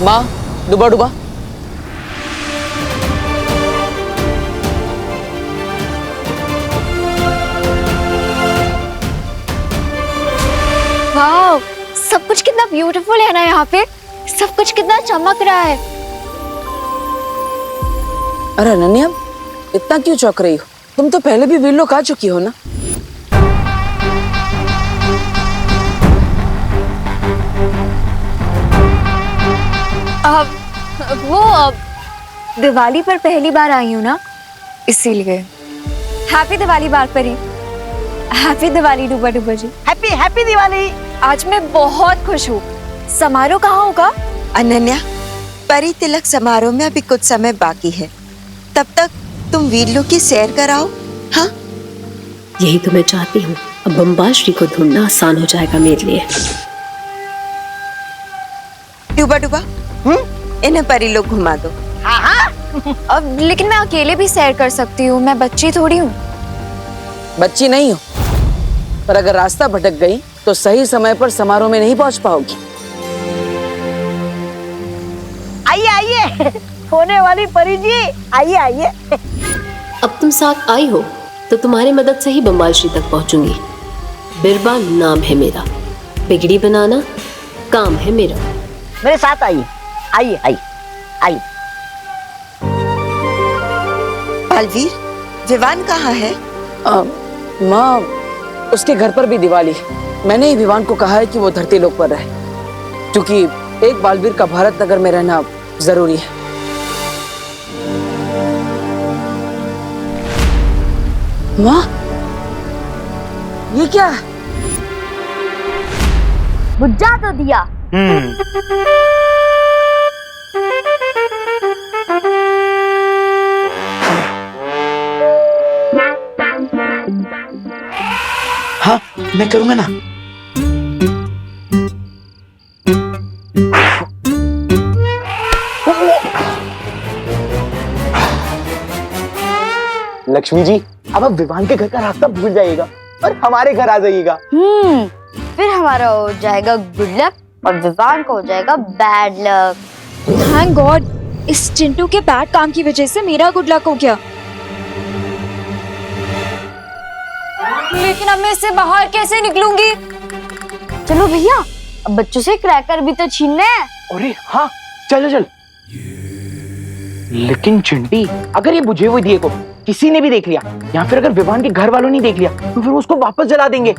माँ, डुबा डुबा। वाह, सब कुछ कितना ब्यूटीफुल है ना यहाँ पे। सब कुछ कितना चमक रहा है। अरे अनन्या, इतना क्यों चौंक रही हो? तुम तो पहले भी वीलोक आ चुकी हो ना। दिवाली पर पहली बार आई हूँ ना, इसीलिए। हैप्पी दिवाली बार परी। हैप्पी दिवाली डुबा डुबा जी। Happy happy Diwali. आज मैं बहुत खुश हूँ। समारोह कहाँ होगा? अनन्या, परी तिलक समारोह में अभी कुछ समय बाकी है, तब तक तुम वीरलोक की सैर कराओ। हाँ, यही तो मैं चाहती हूँ। अब बम्बाश्री को ढूंढना आसान हो जाएगा मेरे लिए। डुबा डुबा, इन्हें परी लोग घुमा दो। हाँ हाँ। अब लेकिन मैं अकेले भी सैर कर सकती हूँ, मैं बच्ची थोड़ी हूँ। बच्ची नहीं हो, पर अगर रास्ता भटक गई तो सही समय पर समारोह में नहीं पहुंच पाओगी। आइए आइए, होने वाली परी जी, आइए आइए। अब तुम साथ आई हो तो तुम्हारी मदद से ही बम्बाश्री तक पहुंचूंगी। बिरबा नाम है मेरा, बिगड़ी बनाना काम है मेरा। मेरे साथ आइए, आइए आइए आइए। बालवीर, विवान कहाँ है? माँ, उसके घर पर भी दिवाली है। मैंने ही विवान को कहा है कि वो धरती लोक पर रहे, क्योंकि एक बालवीर का भारत नगर में रहना जरूरी है। माँ, ये क्या है? बुझा तो दिया। हाँ, मैं करूंगा ना। लक्ष्मी जी, अब आप विवान के घर का रास्ता भूल जाइएगा और हमारे घर आ जाइएगा। फिर हमारा हो जाएगा गुड लक और विवान को हो जाएगा बैड लक। थैंक गॉड, इस चिंटू के बैड काम की वजह से मेरा गुड लक हो गया। लेकिन अब मैं इससे बाहर कैसे निकलूंगी? चलो भैया, अब बच्चों से क्रैकर भी तो छीनने हैं। अरे हाँ, चलो चल। लेकिन चिंटी, अगर ये बुझे हुए दिए को किसी ने भी देख लिया या फिर अगर विवान के घर वालों ने देख लिया तो फिर उसको वापस जला देंगे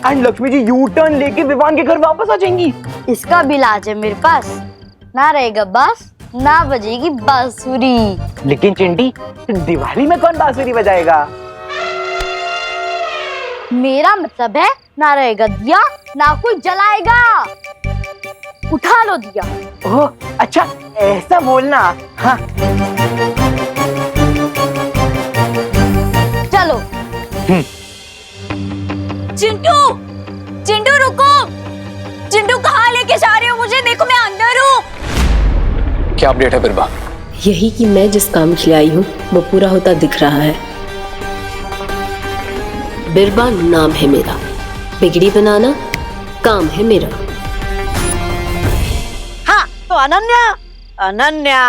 and Lakshmi ji U turn लेके विवान के घर वापस आ जाएंगी। इसका भी इलाज है मेरे पास। ना रहेगा बांस, ना बजेगी बांसुरी। लेकिन चिंटी, दिवाली में कौन बांसुरी बजाएगा? मेरा मतलब है, ना रहेगा दिया, ना कोई जलाएगा। उठा लो दिया। ओह अच्छा, ऐसा बोलना। हाँ चलो। चिंटू, चिंटू रुको। चिंटू कहाँ लेके जा रहे हो मुझे? देखो मैं अंदर हूँ। क्या अपडेट है बिरबा? यही कि मैं जिस काम के लिए आई हूँ वो पूरा होता दिख रहा है। बिरबा नाम है मेरा, बिगड़ी बनाना काम है मेरा। हाँ तो अनन्या, अनन्या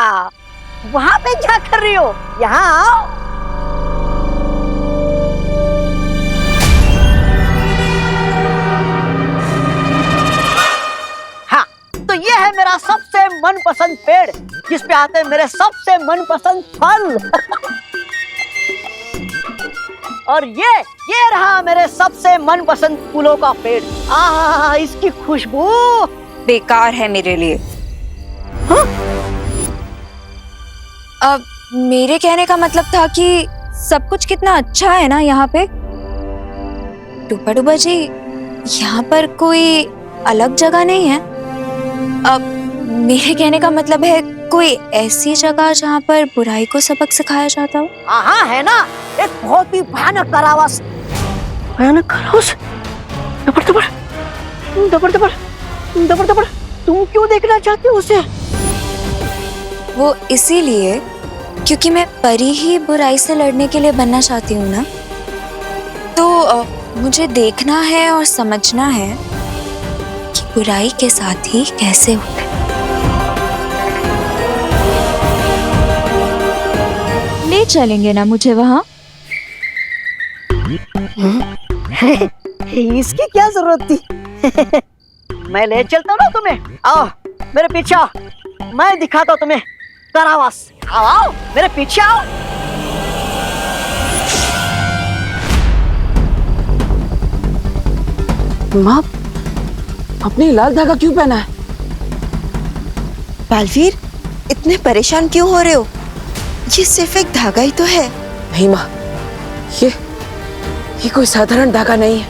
वहां पे क्या कर रही हो? यहाँ आओ। हाँ तो ये है मेरा सबसे मनपसंद पेड़, जिस पे आते हैं मेरे सबसे मनपसंद फल। और ये रहा मेरे सबसे मनपसंद फूलों का पेड़। आहा, इसकी खुशबू बेकार है मेरे लिए। हाँ? अब मेरे कहने का मतलब था कि सब कुछ कितना अच्छा है ना यहाँ पे। डुबा डुबा जी, यहाँ पर कोई अलग जगह नहीं है। अब मेरे कहने का मतलब है कोई ऐसी जगह जहाँ पर बुराई को सबक सिखाया जाता हो। हाँ है ना, एक बहुत ही भयानक कारावास। भयानक कारावास? दबर दबर दबर दबर दबर दबर, तुम क्यों देखना चाहती हो उसे? वो इसीलिए क्योंकि मैं परी ही बुराई से लड़ने के लिए बनना चाहती हूँ ना। तो मुझे देखना है और समझना है कि बुराई के साथ ही कैसे होता है। चलेंगे ना मुझे वहाँ? इसकी क्या जरूरत थी? मैं ले चलता हूँ ना तुम्हें। आओ मेरे पीछे आओ, मैं दिखाता हूँ तुम्हें कारावास। आओ आओ मेरे पीछे आओ। माँ, आपने लाल धागा क्यों पहना है? बालवीर, इतने परेशान क्यों हो रहे हो? ये सिर्फ एक धागा ही तो है। नहीं माँ, ये कोई साधारण धागा नहीं है,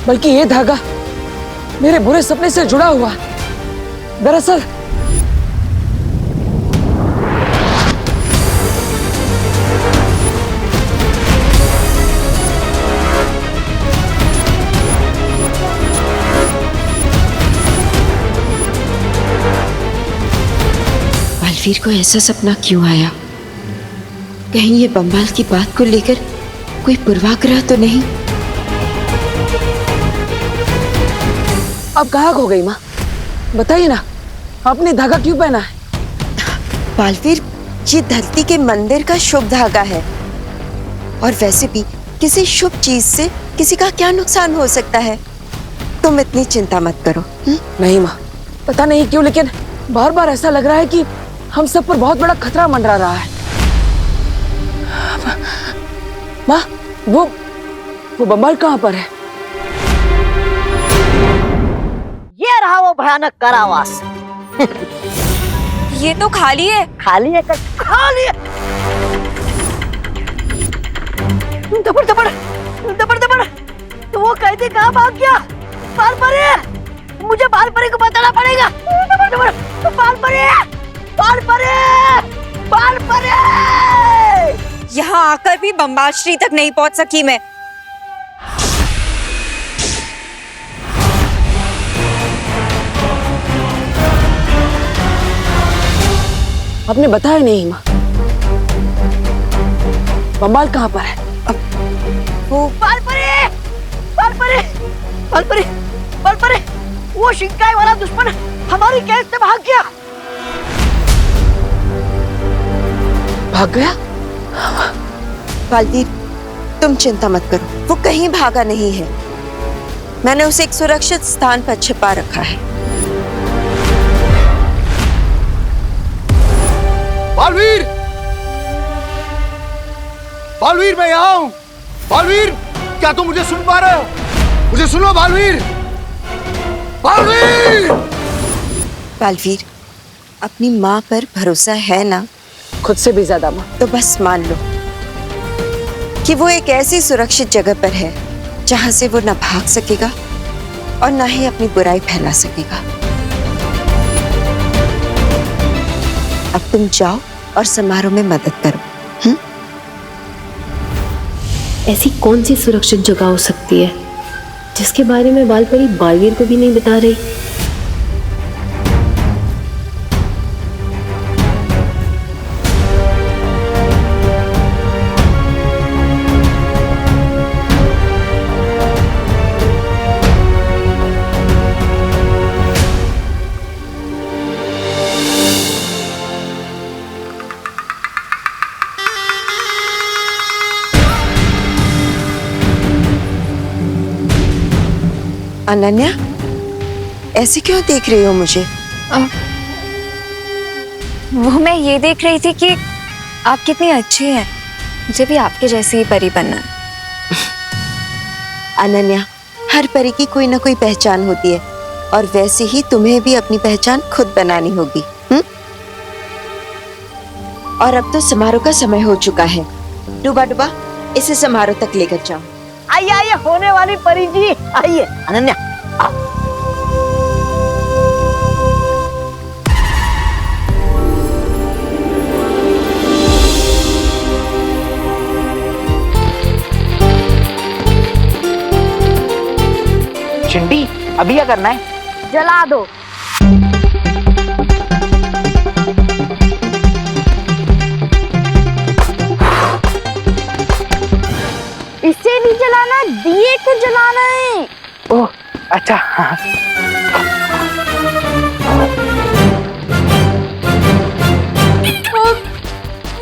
बल्कि ये धागा मेरे बुरे सपने से जुड़ा हुआ है। दरअसल बालवीर को ऐसा सपना क्यों आया? कहीं ये बम्बाल की बात को लेकर कोई पूर्वाग्रह तो नहीं? अब कहाँ खो गई माँ? बताइए ना, आपने धागा क्यों पहना है? बालवीर, ये धरती के मंदिर का शुभ धागा है, और वैसे भी किसी शुभ चीज से किसी का क्या नुकसान हो सकता है? तुम इतनी चिंता मत करो। नहीं माँ, पता नहीं क्यों, लेकिन बार बार ऐसा लग रहा है कि हम सब पर बहुत बड़ा खतरा मंडरा रहा है। माँ, वो बम्बाल कहाँ पर है? ये रहा वो भयानक कारावास। ये तो खाली है। खाली है, खाली है। दबड़ दबड़ दबड़ दबड़, तो वो कैदी कहाँ भाग गया? बालपरी, मुझे बालपरी को बताना पड़ेगा। दबड़ दबड़, बालपरी, बालपरी, बालपरी। यहाँ आकर भी बम्बाल श्री तक नहीं पहुँच सकी मैं। आपने बताया नहीं माँ, बम्बाल कहाँ पर है? वो बालपरी, बालपरी, बालपरी, बालपरी, वो शिकायत वाला दुश्मन हमारी कैद से भाग गया। भाग गया? बालवीर, तुम चिंता मत करो, वो कहीं भागा नहीं है। मैंने उसे एक सुरक्षित स्थान पर छिपा रखा है। बालवीर, बालवीर, मैं यहाँ हूँ। बालवीर, क्या तुम मुझे सुन पा रहे हो? मुझे सुनो बालवीर, बालवीर। बालवीर, अपनी माँ पर भरोसा है ना? खुद से भी ज्यादा माँ। तो बस मान लो कि वो एक ऐसी सुरक्षित जगह पर है जहां से वो न भाग सकेगा और न ही अपनी बुराई फैला सकेगा। अब तुम जाओ और समारोह में मदद करो। ऐसी कौन सी सुरक्षित जगह हो सकती है जिसके बारे में बालपरी बालवीर को भी नहीं बता रही? अनन्या, ऐसे क्यों देख रही हो मुझे? वो मैं ये देख रही थी कि आप कितनी अच्छी हैं। मुझे भी आपके जैसी ही परी बनना है। अनन्या, हर परी की कोई ना कोई पहचान होती है, और वैसे ही तुम्हें भी अपनी पहचान खुद बनानी होगी। और अब तो समारोह का समय हो चुका है। डूबा डूबा, इसे समारोह तक लेकर जाओ। आइए आइए, होने वाली परी जी, आइए। अनन्या, आओ। चिंटी, अभी क्या करना है? जला दो। इसे नहीं जलाना, दिए को जलाना है। ओह, अच्छा। हाँ।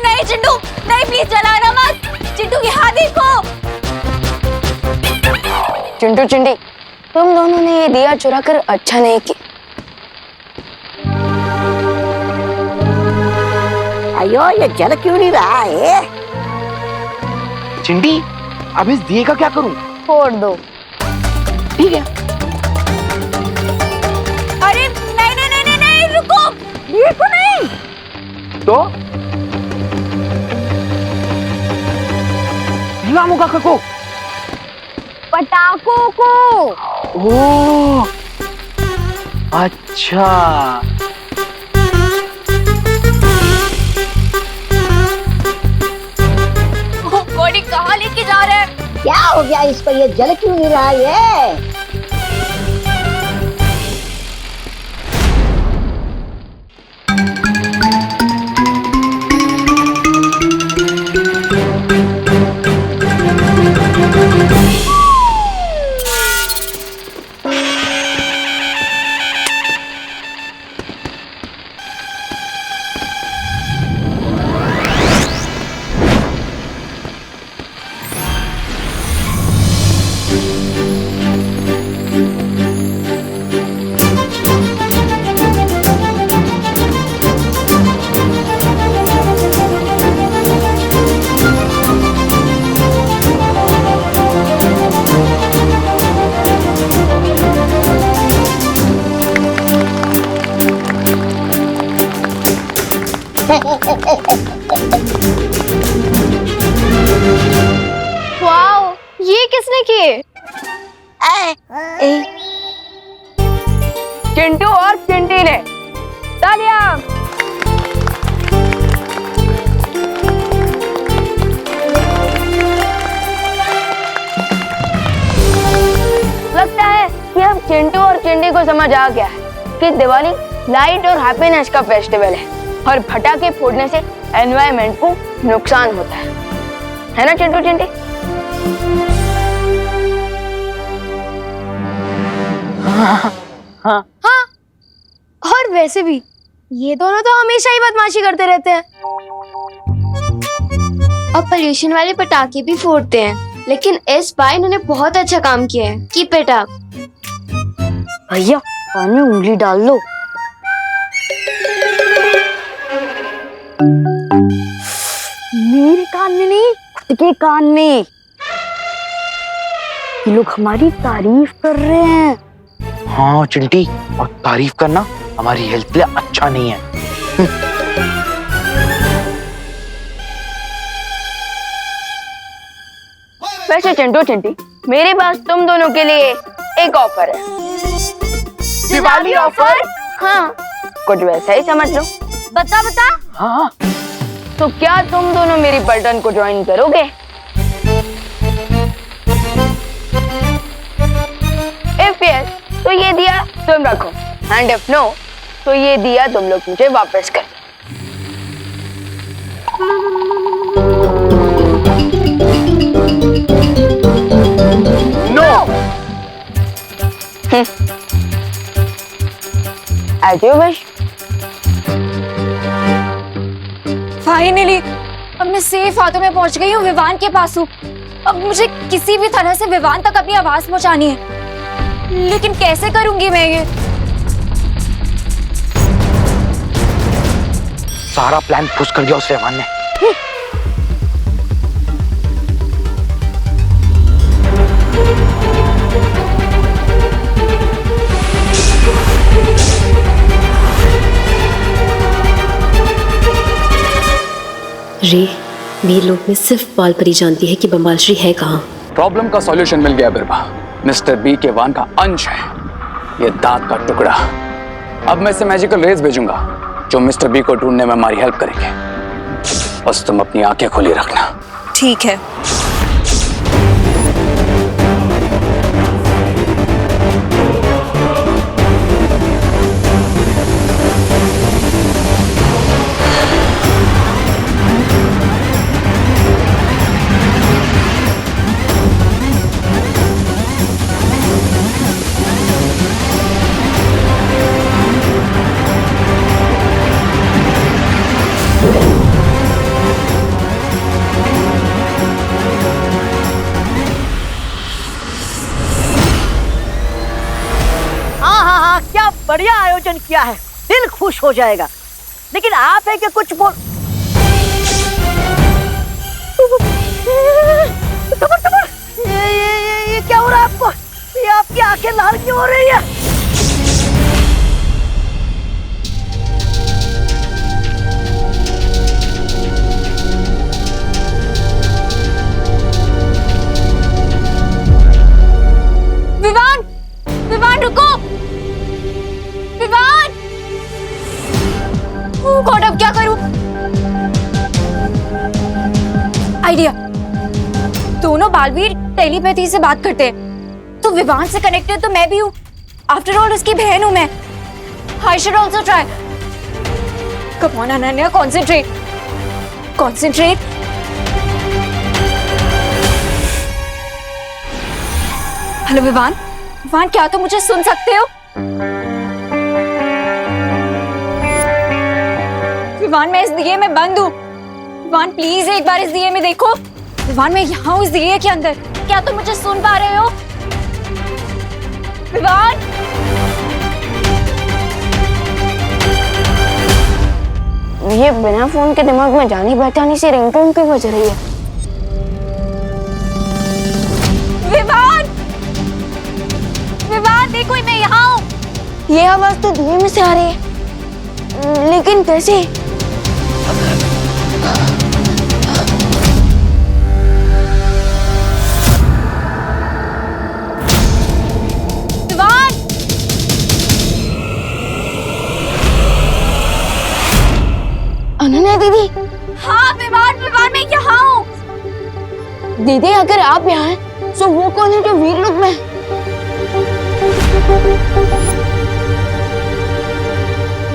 नहीं चिंटू, नहीं, प्लीज चिंटू चिंटी, तुम दोनों ने ये दिया चुरा कर अच्छा नहीं किया। अयो ये जल क्यों नहीं रहा है? चिंटी, अब इस दिए का क्या करूं? फोड़ दो। ठीक है। अरे नहीं नहीं नहीं नहीं, नहीं रुको, ये तो नहीं। तो हिलामो का को पटाखों को। ओ अच्छा, बॉडी कहाँ लेके जा रहे हैं? क्या हो गया इसको? ये जल क्यों नहीं रहा है? वाओ, ये किसने किए? चिंटू और चिंटी ने। तालियां। लगता है कि अब चिंटू और चिंटी को समझ आ गया है कि दिवाली लाइट और हैप्पीनेस का फेस्टिवल है और पटाखे फोड़ने से एनवायरनमेंट को नुकसान होता है ना चिंटू चिंटी? हाँ। और वैसे भी ये दोनों तो हमेशा ही बदमाशी करते रहते हैं। और पोल्यूशन वाले पटाखे भी फोड़ते हैं, लेकिन इस बार इन्होंने बहुत अच्छा काम किया है। Keep it up. भैया कान में उंगली डाल लो। मेरे कान में नहीं, खुद के कान में। ये लोग हमारी तारीफ कर रहे हैं। हाँ चिंटी, और तारीफ करना हमारी हेल्थ के लिए अच्छा नहीं है। वैसे चिंटू चिंटी, मेरे पास तुम दोनों के लिए एक ऑफर है। दिवाली ऑफर? हाँ, कुछ वैसा ही समझ लो। बता बता। हाँ। तो क्या तुम दोनों मेरी पलटन को ज्वाइन करोगे? इफ यस, तो ये दिया तुम रखो, एंड इफ नो, तो ये दिया तुम लोग मुझे वापस कर। No. As you wish. Finally अब मैं सेफ हाथों में पहुंच गई हूँ, विवान के पास हूँ। अब मुझे किसी भी तरह से विवान तक अपनी आवाज पहुंचानी है, लेकिन कैसे करूंगी मैं ये? सारा प्लान फुस कर दिया उस विवान ने। रे, वीर लोक में सिर्फ बाल परी जानती है कि बम्बाल श्री है कहाँ। प्रॉब्लम का सॉल्यूशन मिल गया बिरबा। मिस्टर बी के वान का अंश है ये दांत का टुकड़ा। अब मैं इसे मैजिकल रेज भेजूंगा जो मिस्टर बी को ढूंढने में हमारी हेल्प करेंगे। बस तुम अपनी आंखें खोली रखना। ठीक है। वाह क्या बढ़िया आयोजन किया है, दिल खुश हो जाएगा। लेकिन आप है कि कुछ बोल। ये क्या हो रहा है आपको? ये आपकी आंखें लाल क्यों हो रही है? विवान, विवान रुको, विवान। ओह गॉड, अब क्या करूं? आइडिया। दोनों बालवीर टेलीपैथी से बात करते हैं, तो विवान से कनेक्टेड तो मैं भी हूँ। आफ्टर ऑल उसकी बहन हूँ मैं। I should also try. Come on Ananya, concentrate, concentrate. Hello Vivaan, Vivaan क्या तुम मुझे सुन सकते हो? विवान मैं इस दिए में बंद हूँ। विवान प्लीज एक बार इस दिए में देखो। विवान मैं यहाँ हूँ इस दिए के अंदर। क्या तुम मुझे सुन पा रहे हो? विवान। ये बिना फोन के दिमाग में जानी पहचानी सी रिंगटोन क्यों बज रही है? विवान, विवान देखो मैं यहाँ हूँ। ये आवाज तो धुएं में से आ रही है, लेकिन कैसे? विवान, अनन्या दीदी। हाँ विवान, विवान मैं यहाँ हूँ। दीदी अगर आप यहाँ हैं, तो वो कौन है जो वीर लोक में है?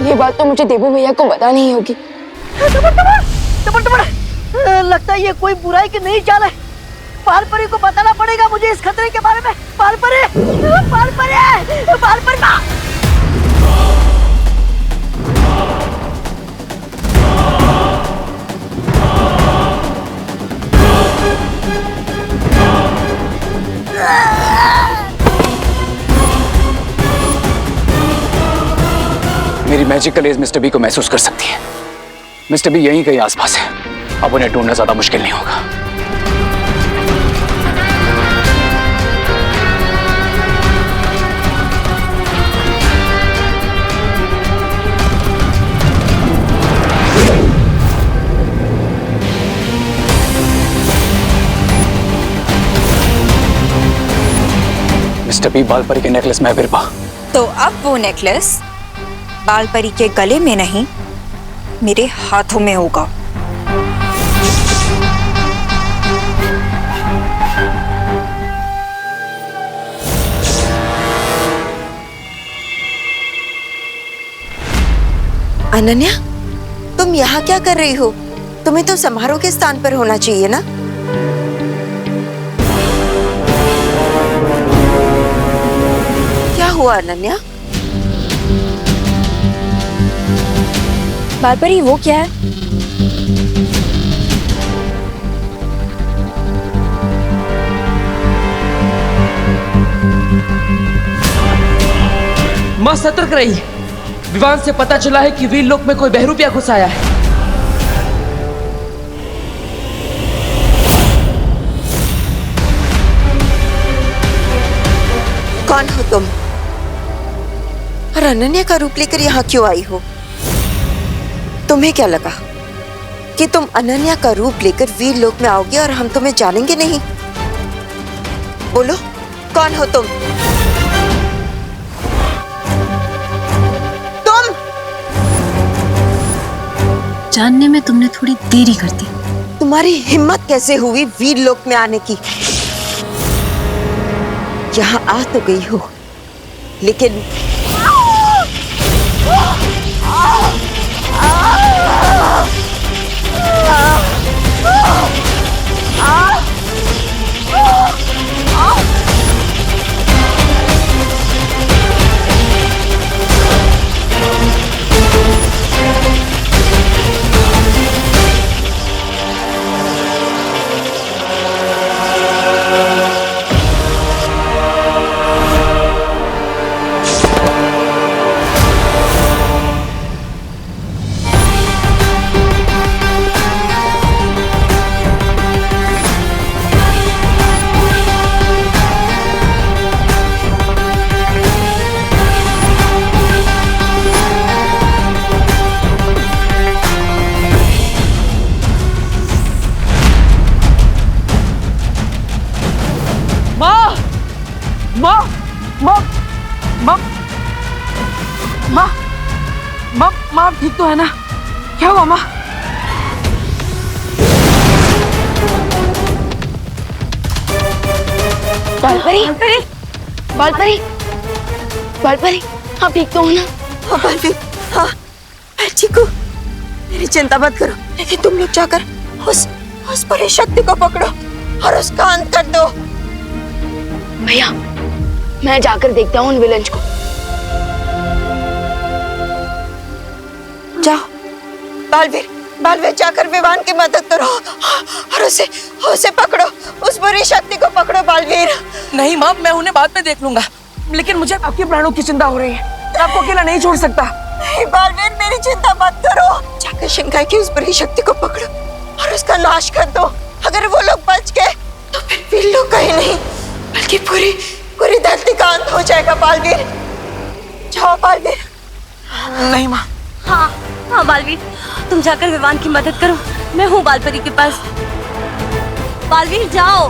ये बात तो मुझे देवू भैया को बतानी ही होगी। लगता है ये कोई बुराई की नई चाल है। पालपरी को बताना पड़ेगा मुझे इस खतरे के बारे में। पालपरी, पालपरी, पालपरी माँ। मेरी मैजिकल एज मिस्टर बी को महसूस कर सकती है। मिस्टर बी यहीं कहीं आसपास है। अब उन्हें ढूंढना ज्यादा मुश्किल नहीं होगा। मिस्टर बी, बालपरी के नेकलेस में है बिरबा। तो अब वो नेकलेस बालपरी के गले में नहीं, मेरे हाथों में होगा। अनन्या, तुम यहाँ क्या कर रही हो? तुम्हें तो समारोह के स्थान पर होना चाहिए ना? क्या हुआ अनन्या? बालपरी वो क्या है? माँ सतर्क रही। विवान से पता चला है कि वीर लोक में कोई बहरूपिया घुस आया है। कौन हो तुम? और अनन्या का रूप लेकर यहाँ क्यों आई हो? तुम्हें क्या लगा कि तुम अनन्या का रूप लेकर वीर लोक में आओगे और हम तुम्हें जानेंगे नहीं? बोलो, कौन हो तुम? तुम जानने में तुमने थोड़ी देरी कर दी। तुम्हारी हिम्मत कैसे हुई वीर लोक में आने की? यहाँ आ तो गई हो, लेकिन माँ माँ माँ ठीक तो है ना? क्या हुआ माँ? बालपरी, बालपरी, बालपरी, आप ठीक तो हो ना? हाँ बालवीर, हाँ मैं ठीक हूँ। मेरी चिंता मत करो, लेकिन तुम लोग जाकर उस परी शक्ति को पकड़ो और उसका अंत कर दो। भैया, मैं जाकर देखता हूँ उन विलन्स को। जाओ बालवीर जाकर विवान की मदद करो और उसे पकड़ो, उस बुरी शक्ति को पकड़ो बालवीर। नहीं माँ, मैं उन्हें बाद में देख लूंगा, लेकिन मुझे आपके प्राणों की चिंता हो रही है। मैं आपको अकेला नहीं छोड़ सकता। नहीं बालवीर, मेरी चिंता मत करो। जाकर शिंगाई की उस बुरी शक्ति को पकड़ो और उसका नाश कर दो। अगर वो लोग बच गए तो फिर वीर लोग कहीं नहीं, बल्कि पूरी धरती का अंत हो जाएगा बालवीर। जाओ बालवीर। नहीं माँ। हाँ बालवीर, तुम जाकर विवान की मदद करो। मैं हूँ बालपरी के पास। बालवीर जाओ।